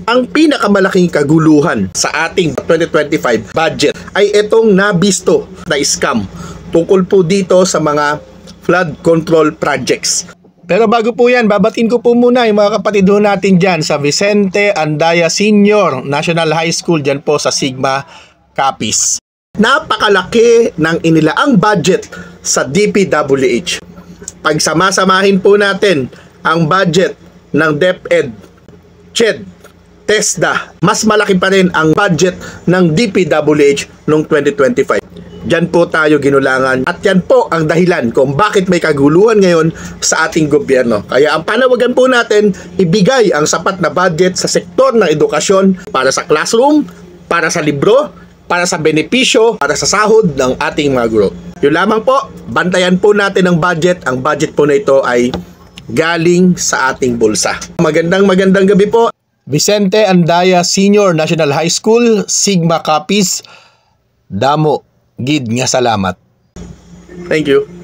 Ang pinakamalaking kaguluhan sa ating 2025 budget ay itong nabisto na scam tungkol po dito sa mga flood control projects. Pero bago po yan, babatiin ko po muna yung mga kapatid ho natin dyan sa Vicente Andaya Senior National High School dyan po sa Sigma Capiz. Napakalaki ng inilaang budget sa DPWH. Pagsamasamahin po natin ang budget ng DepEd, CHED, TESDA, mas malaki pa rin ang budget ng DPWH noong 2025. Diyan po tayo ginulangan at yan po ang dahilan kung bakit may kaguluhan ngayon sa ating gobyerno. Kaya ang panawagan po natin, ibigay ang sapat na budget sa sektor ng edukasyon para sa classroom, para sa libro, para sa benepisyo, para sa sahod ng ating mga guro. Yun lamang po, bantayan po natin ang budget. Ang budget po na ito ay galing sa ating bulsa. Magandang gabi po. Vicente Andaya Senior National High School, Sigma Capiz, Damo, gid nga salamat. Thank you.